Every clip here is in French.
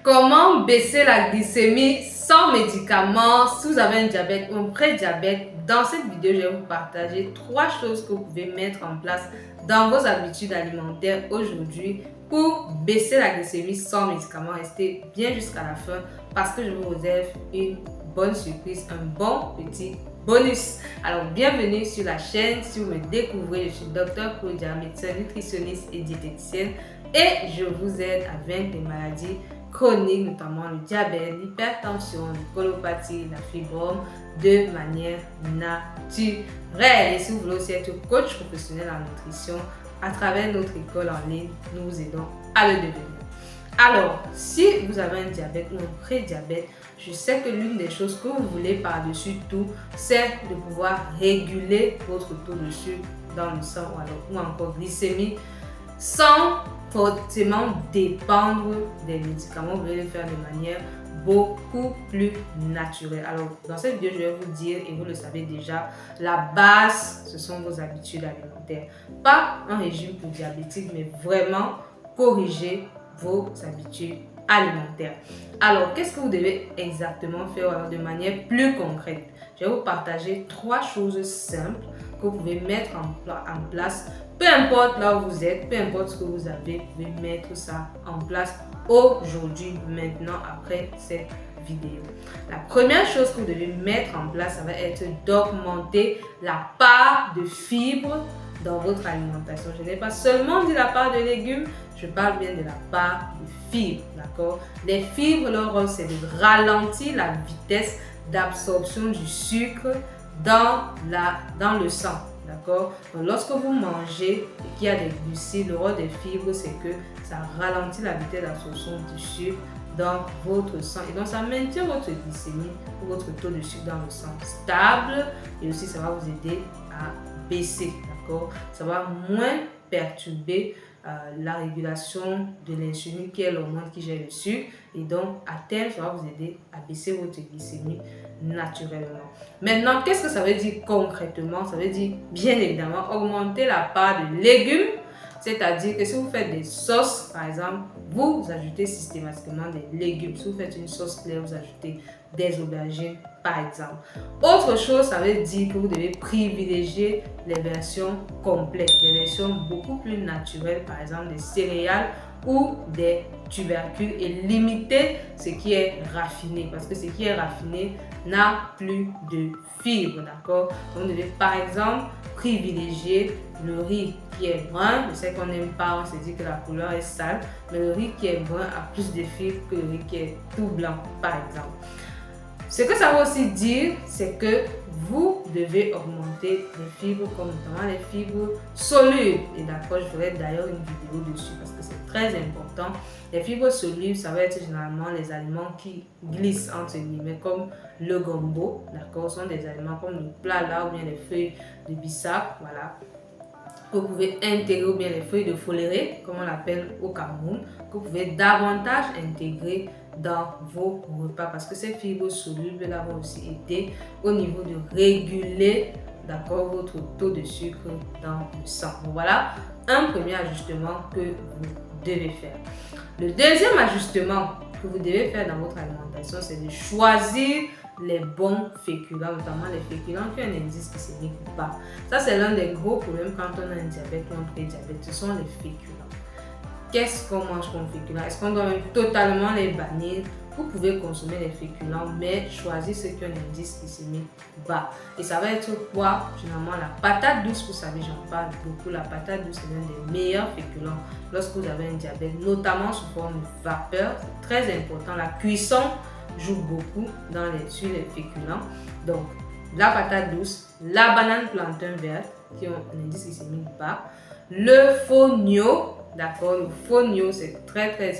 Comment baisser la glycémie sans médicaments si vous avez un diabète ou un prédiabète? Dans cette vidéo, je vais vous partager 3 choses que vous pouvez mettre en place dans vos habitudes alimentaires aujourd'hui pour baisser la glycémie sans médicaments. Restez bien jusqu'à la fin parce que je vous réserve une bonne surprise, un bon petit bonus. Alors, bienvenue sur la chaîne. Si vous me découvrez, je suis Dr Claudia, médecin nutritionniste et diététicienne et je vous aide à vaincre les maladies chroniques, notamment le diabète, l'hypertension, la colopathie, la fibrome, de manière naturelle. Et si vous voulez aussi être coach professionnel en nutrition, à travers notre école en ligne, nous vous aidons à le devenir. Alors, si vous avez un diabète ou un prédiabète, je sais que l'une des choses que vous voulez par-dessus tout, c'est de pouvoir réguler votre taux de sucre dans le sang ou encore glycémie sans forcément dépendre des médicaments. Vous allez le faire de manière beaucoup plus naturelle. Alors, dans cette vidéo, je vais vous dire, et vous le savez déjà, la base, ce sont vos habitudes alimentaires. Pas un régime pour diabétique, mais vraiment corriger vos habitudes alimentaires. Alors, qu'est-ce que vous devez exactement faire de manière plus concrète? Je vais vous partager 3 choses simples que vous pouvez mettre en place. Peu importe là où vous êtes, peu importe ce que vous avez, vous pouvez mettre ça en place aujourd'hui, maintenant, après cette vidéo. La première chose que vous devez mettre en place, ça va être d'augmenter la part de fibres dans votre alimentation. Je n'ai pas seulement dit la part de légumes, je parle bien de la part de fibres, d'accord? Les fibres, leur rôle, c'est de ralentir la vitesse d'absorption du sucre dans le sang, d'accord? Donc, lorsque vous mangez et qu'il y a des glucides, le rôle des fibres, c'est que ça ralentit la vitesse d'absorption du sucre dans votre sang et donc ça maintient votre glycémie ou votre taux de sucre dans le sang stable et aussi ça va vous aider à baisser, d'accord? Ça va moins perturber la régulation de l'insuline qui est l'hormone qui gère le sucre et donc à terme ça va vous aider à baisser votre glycémie naturellement. Maintenant, qu'est-ce que ça veut dire concrètement? Ça veut dire bien évidemment augmenter la part de légumes, c'est-à-dire que si vous faites des sauces par exemple, vous ajoutez systématiquement des légumes. Si vous faites une sauce claire, vous ajoutez des aubergines par exemple. Autre chose, ça veut dire que vous devez privilégier les versions complètes, les versions beaucoup plus naturelles, par exemple des céréales ou des tubercules et limiter ce qui est raffiné parce que ce qui est raffiné n'a plus de fibres, d'accord? Donc, vous devez par exemple privilégier le riz qui est brun. Je sais qu'on n'aime pas, on se dit que la couleur est sale, mais le riz qui est brun a plus de fibres que le riz qui est tout blanc, par exemple. Ce que ça veut aussi dire, c'est que vous devez augmenter les fibres, comme notamment les fibres solubles. Et d'accord, je ferai d'ailleurs une vidéo dessus parce que c'est très important. Les fibres solubles, ça va être généralement les aliments qui glissent entre guillemets, comme le gombo, d'accord, sont des aliments comme le plat là ou bien les feuilles de bissap, voilà. Que vous pouvez intégrer ou bien les feuilles de foléré, comme on l'appelle au Cameroun, que vous pouvez davantage intégrer dans vos repas parce que ces fibres solubles là vont aussi aider au niveau de réguler, d'accord, votre taux de sucre dans le sang. Donc voilà un premier ajustement que vous devez faire. Le deuxième ajustement que vous devez faire dans votre alimentation, c'est de choisir les bons féculents, notamment les féculents qui ont un indice glycémique bas. Ça, c'est l'un des gros problèmes quand on a un diabète ou un prédiabète, ce sont les féculents. Qu'est-ce qu'on mange comme féculents? Est-ce qu'on doit même totalement les bannir? Vous pouvez consommer les féculents, mais choisissez ceux qui ont un indice glycémique bas. Et ça va être quoi? Généralement, la patate douce, vous savez, j'en parle beaucoup. La patate douce est l'un des meilleurs féculents lorsque vous avez un diabète, notamment sous forme de vapeur. C'est très important. La cuisson joue beaucoup sur les féculents. Donc, la patate douce, la banane plantain verte qui ont un indice glycémique bas, le fonio, d'accord, le fonio c'est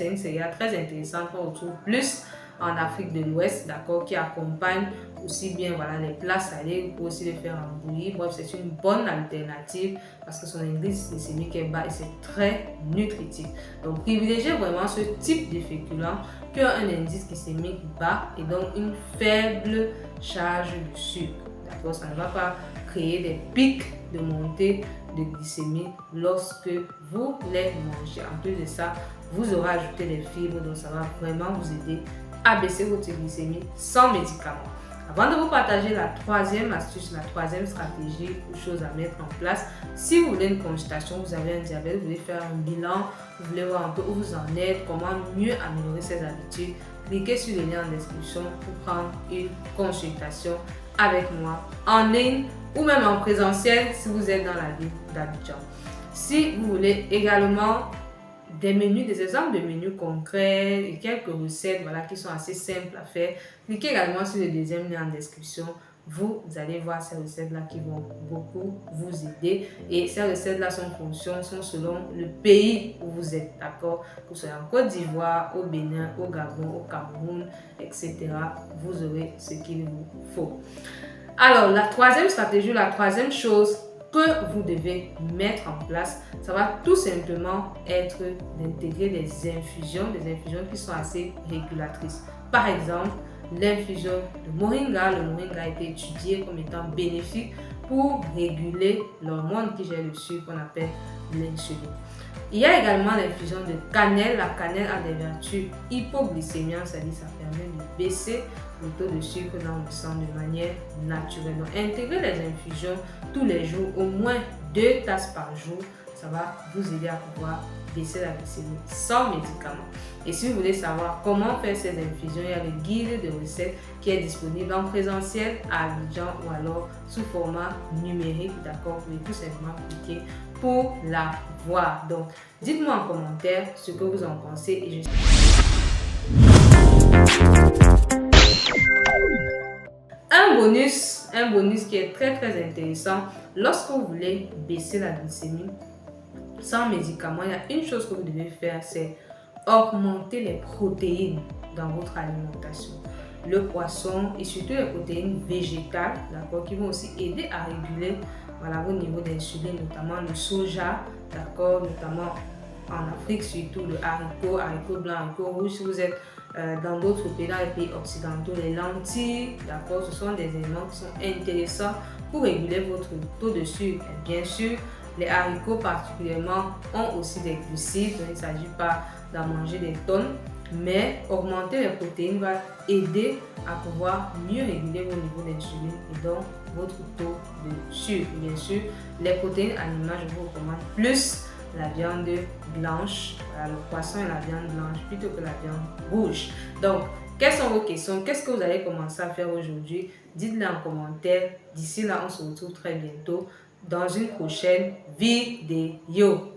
une céréale très intéressante qu'on retrouve plus en Afrique de l'Ouest, d'accord, qui accompagne aussi bien voilà, les plats salés, vous pouvez aussi les faire en bouillie. Bref, c'est une bonne alternative parce que son indice glycémique est bas et c'est très nutritif. Donc, privilégiez vraiment ce type de féculents qui ont un indice glycémique bas et donc une faible charge de sucre. D'accord, ça ne va pas créer des pics de montée de glycémie lorsque vous les mangez. En plus de ça, vous aurez ajouté des fibres, donc ça va vraiment vous aider à baisser votre glycémie sans médicaments. Avant de vous partager la troisième astuce, la troisième stratégie ou chose à mettre en place, si vous voulez une consultation, vous avez un diabète, vous voulez faire un bilan, vous voulez voir un peu où vous en êtes, comment mieux améliorer ses habitudes, cliquez sur le lien en description pour prendre une consultation avec moi en ligne ou même en présentiel si vous êtes dans la ville d'Abidjan. Si vous voulez également des menus, des exemples de menus concrets et quelques recettes qui sont assez simples à faire, cliquez également sur le deuxième lien en description. Vous allez voir ces recettes-là qui vont beaucoup vous aider. Et ces recettes-là sont selon le pays où vous êtes, d'accord? Que vous soyez en Côte d'Ivoire, au Bénin, au Gabon, au Cameroun, etc. Vous aurez ce qu'il vous faut. Alors, la troisième stratégie, la troisième chose que vous devez mettre en place, ça va tout simplement être d'intégrer des infusions qui sont assez régulatrices. Par exemple, l'infusion de moringa. Le moringa a été étudié comme étant bénéfique pour réguler l'hormone qui gère le sucre qu'on appelle l'insuline. Il y a également l'infusion de cannelle. La cannelle a des vertus hypoglycémiques, c'est-à-dire ça permet de baisser le taux de sucre dans le sang de manière naturelle. Donc, intégrer les infusions tous les jours, au moins 2 tasses par jour, ça va vous aider à pouvoir baisser la glycémie sans médicaments. Et si vous voulez savoir comment faire ces infusions, il y a le guide de recettes qui est disponible en présentiel à Abidjan ou alors sous format numérique, d'accord? Vous pouvez tout simplement cliquer pour la voir. Donc, dites-moi en commentaire ce que vous en pensez et un bonus qui est très intéressant lorsque vous voulez baisser la glycémie sans médicaments. Il y a une chose que vous devez faire, c'est augmenter les protéines dans votre alimentation. Le poisson et surtout les protéines végétales, d'accord, qui vont aussi aider à réguler vos niveaux d'insuline, notamment le soja, d'accord, notamment en Afrique, surtout le haricot blanc, haricot rouge. Si vous êtes dans d'autres pays, dans les pays occidentaux, les lentilles, d'accord, ce sont des éléments qui sont intéressants pour réguler votre taux de sucre. Et bien sûr, les haricots particulièrement ont aussi des glucides, donc il ne s'agit pas d'en manger des tonnes, mais augmenter les protéines va aider à pouvoir mieux réguler vos niveaux d'insuline et donc votre taux de sucre. Bien sûr, les protéines animales, je vous recommande plus la viande blanche, le poisson et la viande blanche plutôt que la viande rouge. Donc, quelles sont vos questions? Qu'est-ce que vous allez commencer à faire aujourd'hui? Dites-le en commentaire. D'ici là, on se retrouve très bientôt dans une prochaine vidéo.